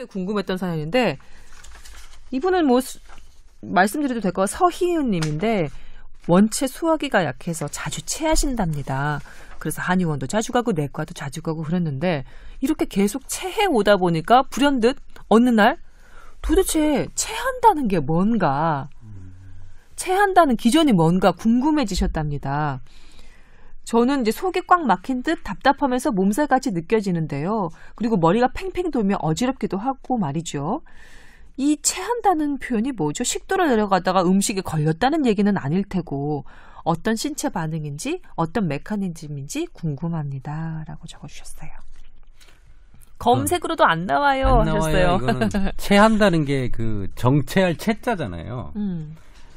평소에 궁금했던 사연인데 이분은 뭐 말씀드려도 될 거 서희은 님인데 원체 소화기가 약해서 자주 체하신답니다. 그래서 한의원도 자주 가고 내과도 자주 가고 그랬는데 이렇게 계속 체해 오다 보니까 불현듯 어느 날 도대체 체한다는 게 뭔가, 체한다는 기전이 뭔가 궁금해지셨답니다. 저는 이제 속이 꽉 막힌 듯 답답하면서 몸살같이 느껴지는데요. 그리고 머리가 팽팽 돌며 어지럽기도 하고 말이죠. 이 체한다는 표현이 뭐죠? 식도를 내려가다가 음식에 걸렸다는 얘기는 아닐 테고 어떤 신체 반응인지 어떤 메커니즘인지 궁금합니다. 라고 적어주셨어요. 검색으로도 안 나와요. 안 하셨어요. 나와요. 이거는 체한다는 게 그 정체할 체자잖아요.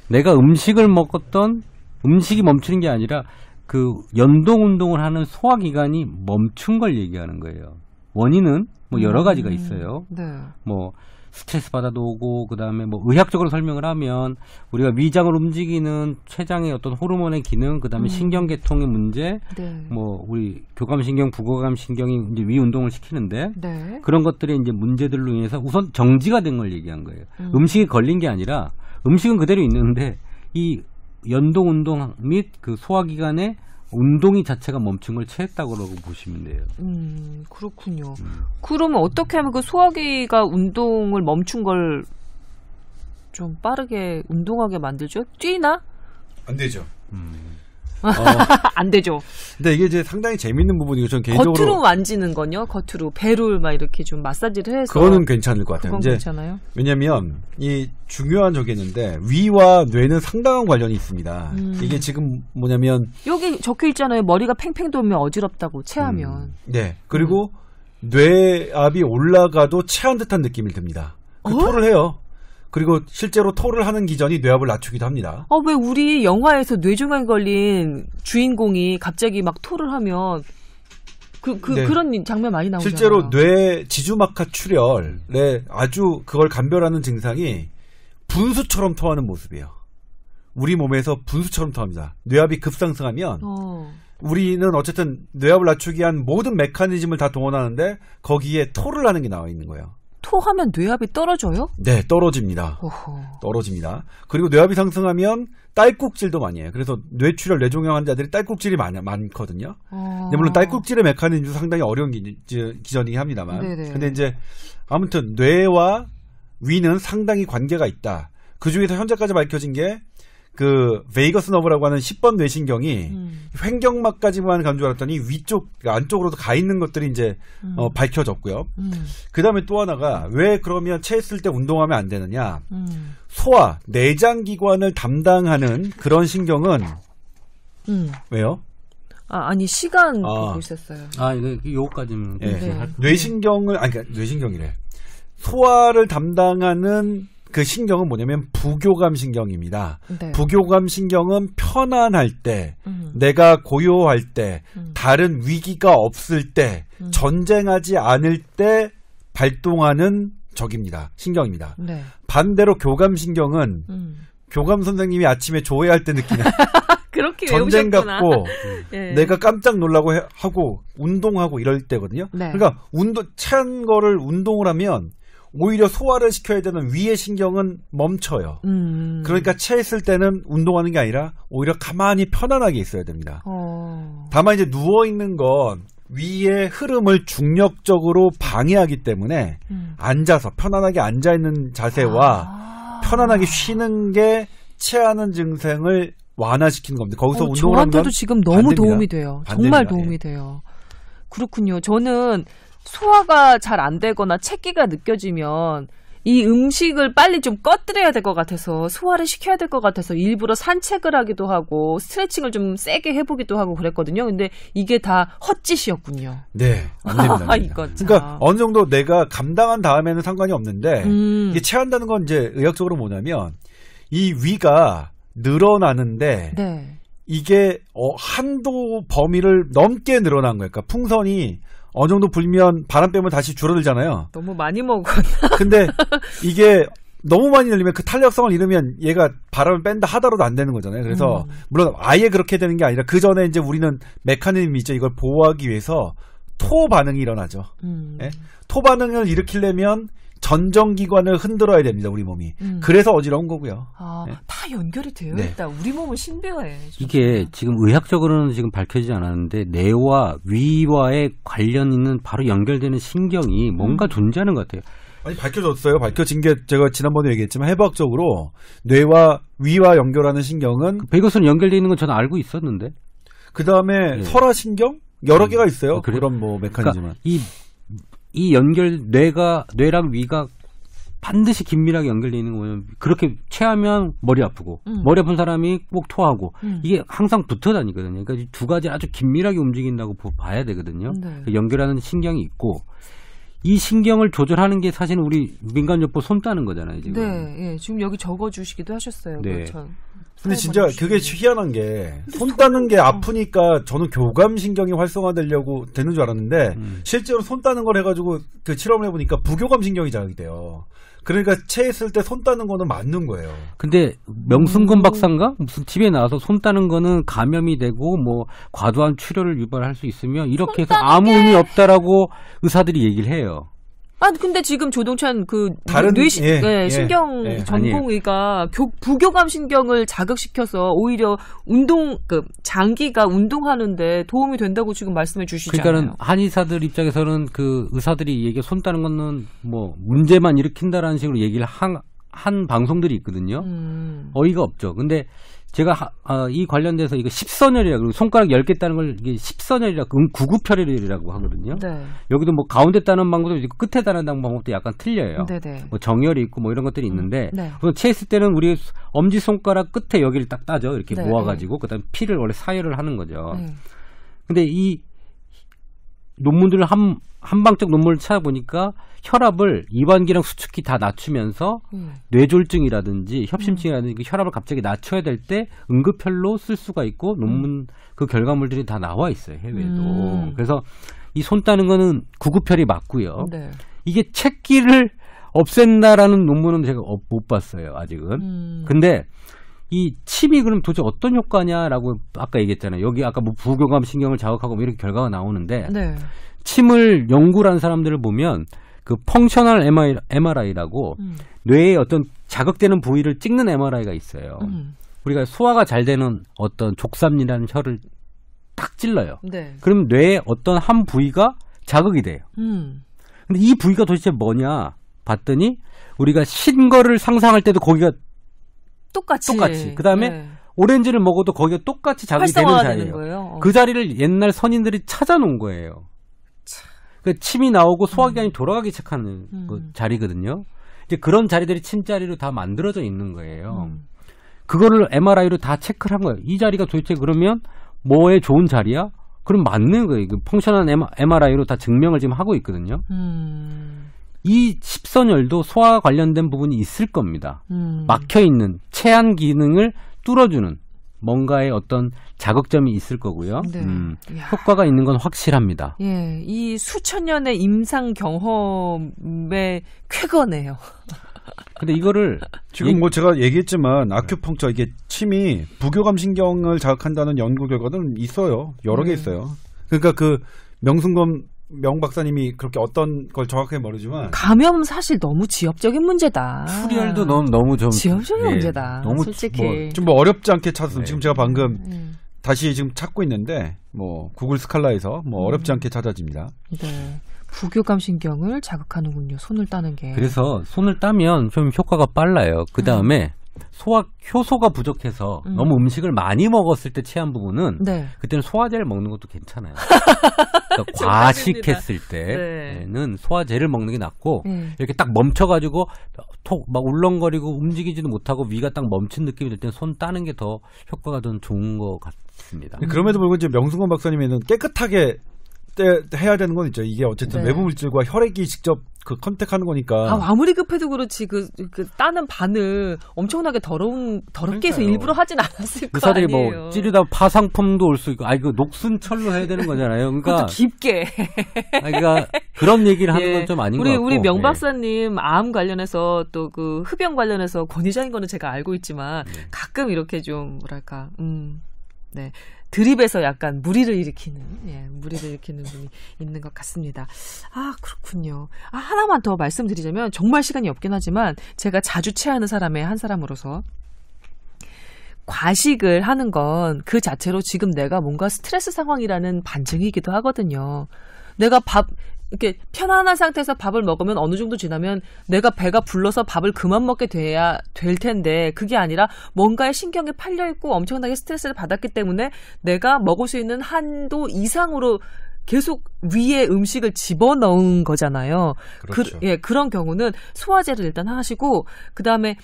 내가 음식을 먹었던 음식이 멈추는 게 아니라 그 연동 운동을 하는 소화기관이 멈춘 걸 얘기하는 거예요. 원인은 뭐 여러 가지가 있어요. 네. 뭐 스트레스 받아도 오고 그다음에 뭐 의학적으로 설명을 하면 우리가 위장을 움직이는 췌장의 어떤 호르몬의 기능, 그다음에 신경계통의 문제, 네. 뭐 우리 교감신경, 부교감신경이 이제 위 운동을 시키는데 네. 그런 것들이 이제 문제들로 인해서 우선 정지가 된 걸 얘기한 거예요. 음식이 걸린 게 아니라 음식은 그대로 있는데 이 연동 운동 및 그 소화기관의 운동이 자체가 멈춘 걸 체했다고 보시면 돼요. 그렇군요. 그러면 어떻게 하면 그 소화기가 운동을 멈춘 걸 좀 빠르게 운동하게 만들죠? 뛰나? 안 되죠. 안 되죠. 근데 이게 이제 상당히 재밌는 부분이고 전 개인적으로 겉으로 만지는 건요. 겉으로 배를 막 이렇게 좀 마사지를 해서 그거는 괜찮을 것 같아요. 그건 이제 괜찮아요. 왜냐하면 이 중요한 저기였는데 위와 뇌는 상당한 관련이 있습니다. 이게 지금 뭐냐면 여기 적혀 있잖아요. 머리가 팽팽 돌면 어지럽다고 체하면. 네. 그리고 뇌압이 올라가도 체한 듯한 느낌이 듭니다. 토를 해요. 그리고 실제로 토를 하는 기전이 뇌압을 낮추기도 합니다. 왜 우리 영화에서 뇌종양에 걸린 주인공이 갑자기 막 토를 하면 네. 그런 장면 많이 나오잖아요. 실제로 뇌 지주막하 출혈에 아주 그걸 감별하는 증상이 분수처럼 토하는 모습이에요. 우리 몸에서 분수처럼 토합니다. 뇌압이 급상승하면 우리는 어쨌든 뇌압을 낮추기 위한 모든 메커니즘을 다 동원하는데 거기에 토를 하는 게 나와 있는 거예요. 토하면 뇌압이 떨어져요? 네, 떨어집니다. 떨어집니다. 그리고 뇌압이 상승하면 딸꾹질도 많이 해요. 그래서 뇌출혈, 뇌종양 환자들이 딸꾹질이 많거든요. 물론 딸꾹질의 메커니즘도 상당히 어려운 기전이긴 합니다만. 네네. 근데 이제 아무튼 뇌와 위는 상당히 관계가 있다. 그 중에서 현재까지 밝혀진 게 그 베이거스 너브라고 하는 10번 뇌신경이 횡격막까지만 간 줄 알았더니 위쪽 안쪽으로도 가 있는 것들이 이제 밝혀졌고요. 그 다음에 또 하나가 왜 그러면 체했을 때 운동하면 안 되느냐? 소화 내장기관을 담당하는 그런 신경은 왜요? 아니 시간 보고 있었어요. 이거 요거까지는 네. 뇌신경을 그러니까 뇌신경이래. 소화를 담당하는 그 신경은 뭐냐면 부교감 신경입니다. 네. 부교감 신경은 편안할 때, 내가 고요할 때, 다른 위기가 없을 때, 전쟁하지 않을 때 발동하는 적입니다. 신경입니다. 네. 반대로 교감 신경은 교감 선생님이 아침에 조회할 때 느끼는 그렇게 전쟁 외우셨구나. 같고 내가 깜짝 놀라고 하고 운동하고 이럴 때거든요. 네. 그러니까 체한 거를 운동을 하면 오히려 소화를 시켜야 되는 위의 신경은 멈춰요. 그러니까 체했을 때는 운동하는 게 아니라 오히려 가만히 편안하게 있어야 됩니다. 다만 이제 누워있는 건 위의 흐름을 중력적으로 방해하기 때문에 앉아서 편안하게 앉아있는 자세와 편안하게 쉬는 게 체하는 증상을 완화시키는 겁니다. 거기서 운동을 하면 저한테도 지금 너무 도움이 돼요. 정말 도움이 돼요. 그렇군요. 저는 소화가 잘 안 되거나 체기가 느껴지면 이 음식을 빨리 좀 꺼뜨려야 될 것 같아서 소화를 시켜야 될 것 같아서 일부러 산책을 하기도 하고 스트레칭을 좀 세게 해보기도 하고 그랬거든요. 근데 이게 다 헛짓이었군요. 네. 안 됩니다. 이거 그러니까 어느 정도 내가 감당한 다음에는 상관이 없는데 이게 체한다는 건 이제 의학적으로 뭐냐면 이 위가 늘어나는데 네. 이게 한도 범위를 넘게 늘어난 거예요. 그러니까 풍선이 어느 정도 불면 바람 빼면 다시 줄어들잖아요. 너무 많이 먹었나? 근데 이게 너무 많이 늘리면 그 탄력성을 잃으면 얘가 바람을 뺀다 하더라도 안 되는 거잖아요. 그래서 물론 아예 그렇게 되는 게 아니라 그 전에 이제 우리는 메커니즘이 있죠. 이걸 보호하기 위해서 토 반응이 일어나죠. 예? 토 반응을 일으키려면 전정기관을 흔들어야 됩니다. 우리 몸이. 그래서 어지러운 거고요. 아, 네. 다 연결이 되어 있다. 우리 몸은 신비해. 이게 지금 의학적으로는 지금 밝혀지지 않았는데 뇌와 위와의 관련 있는 바로 연결되는 신경이 뭔가 존재하는 것 같아요. 아니 밝혀졌어요. 밝혀진 게 제가 지난번에 얘기했지만 해부학적으로 뇌와 위와 연결하는 신경은 베이거스는 연결되어 있는 건 저는 알고 있었는데. 그다음에 설화신경 여러 개가 있어요. 그런 뭐 메커니즘은. 그러니까 이 연결 뇌랑 위가 반드시 긴밀하게 연결되어 있는 거예요. 그렇게 체하면 머리 아프고 머리 아픈 사람이 꼭 토하고 이게 항상 붙어 다니거든요. 그러니까 이 두 가지 아주 긴밀하게 움직인다고 봐야 되거든요. 네. 연결하는 신경이 있고 이 신경을 조절하는 게 사실은 우리 민간요법 손 따는 거잖아요. 지금. 네, 예, 지금 여기 적어주시기도 하셨어요. 네. 근데 진짜 그게 희한한 게 손 따는 게 아프니까 저는 교감신경이 활성화되려고 되는 줄 알았는데 실제로 손 따는 걸 해가지고 그 실험을 해보니까 부교감신경이 자극이 돼요. 그러니까 체했을 때 손 따는 거는 맞는 거예요. 근데 명순근 박사인가 무슨 집에 나와서 손 따는 거는 감염이 되고 뭐 과도한 출혈을 유발할 수 있으며 이렇게 해서 아무 의미 없다라고 의사들이 얘기를 해요. 아, 근데 지금 조동찬 다른 신경 전공의가 부교감 신경을 자극시켜서 오히려 장기가 운동하는데 도움이 된다고 지금 말씀해 주시잖아요. 그러니까는 한의사들 입장에서는 그 의사들이 얘기 손 따는 거는 뭐 문제만 일으킨다라는 식으로 얘기를 한 방송들이 있거든요. 어이가 없죠. 근데 제가 이 관련돼서 이거 십선혈이라고 손가락 10개 따는 걸 이게 십선혈이라고 구구혈이라고 하거든요. 네. 여기도 뭐 가운데 따는 방법도 있고 끝에 따는 방법도 약간 틀려요. 네네. 뭐 정혈이 있고 뭐 이런 것들이 있는데 체했을 때는 우리 엄지 손가락 끝에 여기를 딱 따죠. 이렇게 네. 모아가지고 그다음에 피를 원래 사혈을 하는 거죠. 근데 이 논문들을 한방적 논문을 찾아보니까 혈압을 이완기랑 수축기 다 낮추면서 뇌졸중이라든지 협심증이라든지 혈압을 갑자기 낮춰야 될 때 응급혈로 쓸 수가 있고 논문 그 결과물들이 다 나와 있어요. 해외에도. 그래서 이 손 따는 거는 구급혈이 맞고요. 네. 이게 체기를 없앤다라는 논문은 제가 못 봤어요. 아직은. 근데 이 침이 그럼 도대체 어떤 효과냐라고 아까 얘기했잖아요. 여기 아까 뭐 부교감 신경을 자극하고 뭐 이렇게 결과가 나오는데 네. 침을 연구를 한 사람들을 보면 그 펑셔널 MRI라고 뇌에 어떤 자극되는 부위를 찍는 MRI가 있어요. 우리가 소화가 잘 되는 어떤 족삼이라는 혈을 딱 찔러요. 네. 그럼 뇌에 어떤 한 부위가 자극이 돼요. 근데 이 부위가 도대체 뭐냐 봤더니 우리가 신 거를 상상할 때도 거기가 똑같이. 그다음에 네. 오렌지를 먹어도 거기가 똑같이 자극이 되는 자리예요. 그 자리를 옛날 선인들이 찾아놓은 거예요. 그 침이 나오고 소화기관이 돌아가기 시작하는 그 자리거든요. 이제 그런 자리들이 침자리로 다 만들어져 있는 거예요. 그거를 MRI로 다 체크를 한 거예요. 이 자리가 도대체 그러면 뭐에 좋은 자리야? 그럼 맞는 거예요. 그 펑셔널 MRI로 다 증명을 지금 하고 있거든요. 이 십선혈도 소화 관련된 부분이 있을 겁니다. 막혀있는 체한 기능을 뚫어주는 뭔가의 어떤 자극점이 있을 거고요. 네. 효과가 있는 건 확실합니다. 예, 이 수천 년의 임상 경험의 쾌거네요. 근데 이거를 지금 뭐 제가 얘기했지만 아큐펑처 이게 침이 부교감 신경을 자극한다는 연구 결과는 있어요. 여러 개 있어요. 그러니까 그 명 박사님이 그렇게 어떤 걸 정확하게 모르지만 감염 사실 너무 지엽적인 문제다. 출혈도 너무 좀 지엽적인 문제다. 너무 솔직히 좀 뭐 어렵지 않게 찾았어요. 지금 제가 방금 다시 지금 찾고 있는데 뭐 구글 스칼라에서 뭐 어렵지 않게 찾아집니다. 네. 부교감 신경을 자극하는군요. 손을 따는 게. 그래서 손을 따면 좀 효과가 빨라요. 그 다음에 효소가 부족해서 너무 음식을 많이 먹었을 때 체한 부분은 네. 그때는 소화제를 먹는 것도 괜찮아요. 그러니까 과식했을 때는 소화제를 먹는 게 낫고 이렇게 딱 멈춰가지고 막 울렁거리고 움직이지도 못하고 위가 딱 멈춘 느낌이 들 때는 손 따는 게 더 효과가 더 좋은 것 같습니다. 그럼에도 불구하고 이제 명승건 박사님은 깨끗하게 해야 되는 건 있죠. 이게 어쨌든 외부 물질과 혈액이 직접 그 컨택하는 거니까. 아무리 급해도 그렇지 그 따는 바늘 엄청나게 더럽게 해서 일부러 하진 않았을 거 아니에요. 의사들이 뭐 찌르다 파상품도 올 수 있고, 이거 녹순철로 해야 되는 거잖아요. 그러니까 깊게. 그러니까 그런 얘기를 하는 건 좀 아닌 것 같고. 우리 명 박사님 암 관련해서 또 그 흡연 관련해서 권위자인 거는 제가 알고 있지만 가끔 이렇게 좀 뭐랄까. 네. 드립에서 약간 무리를 일으키는 분이 있는 것 같습니다. 아, 그렇군요. 하나만 더 말씀드리자면 정말 시간이 없긴 하지만 제가 자주 체하는 사람의 한 사람으로서 과식을 하는 건 그 자체로 지금 내가 뭔가 스트레스 상황이라는 반증이기도 하거든요. 내가 이렇게 편안한 상태에서 밥을 먹으면 어느 정도 지나면 내가 배가 불러서 밥을 그만 먹게 돼야 될 텐데 그게 아니라 뭔가에 신경이 팔려있고 엄청나게 스트레스를 받았기 때문에 내가 먹을 수 있는 한도 이상으로 계속 위에 음식을 집어넣은 거잖아요. 그렇죠. 그런 경우는 소화제를 일단 하시고 그다음에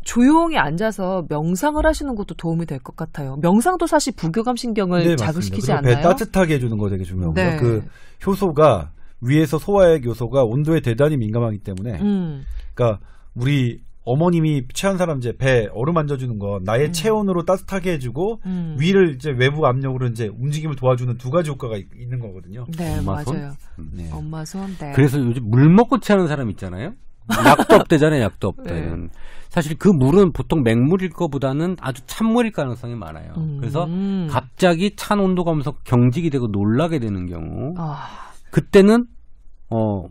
조용히 앉아서 명상을 하시는 것도 도움이 될 것 같아요. 명상도 사실 부교감 신경을 자극시키지 않나요? 배 따뜻하게 해주는 거 되게 중요하고요. 그 효소가 위에서 소화액 요소가 온도에 대단히 민감하기 때문에 그러니까 우리 어머님이 체한 사람 이제 배 어루만져주는 건 나의 체온으로 따뜻하게 해주고 위를 이제 외부 압력으로 이제 움직임을 도와주는 두 가지 효과가 있는 거거든요. 네, 엄마 손? 맞아요. 네. 엄마 손. 네. 그래서 요즘 물 먹고 체하는 사람 있잖아요. 약도 없대잖아요. 약도 없대는. 네. 사실 그 물은 보통 맹물일 것보다는 아주 찬물일 가능성이 많아요. 그래서 갑자기 찬 온도가 오면서 경직이 되고 놀라게 되는 경우 그때는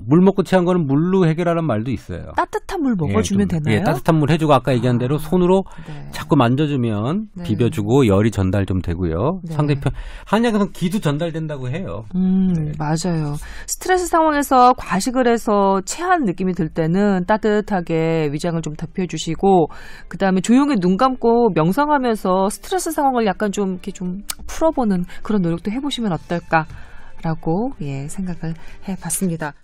물 먹고 체한 거는 물로 해결하라는 말도 있어요. 따뜻한 물 먹어주면 되나요? 따뜻한 물 해주고 아까 얘기한 대로 손으로 자꾸 만져주면 비벼주고 열이 전달 좀 되고요. 상대편 한약에서는 기도 전달된다고 해요. 맞아요. 스트레스 상황에서 과식을 해서 체한 느낌이 들 때는 따뜻하게 위장을 좀 덮여주시고 그 다음에 조용히 눈 감고 명상하면서 스트레스 상황을 약간 좀 이렇게 좀 풀어보는 그런 노력도 해보시면 어떨까? 라고 생각을 해봤습니다.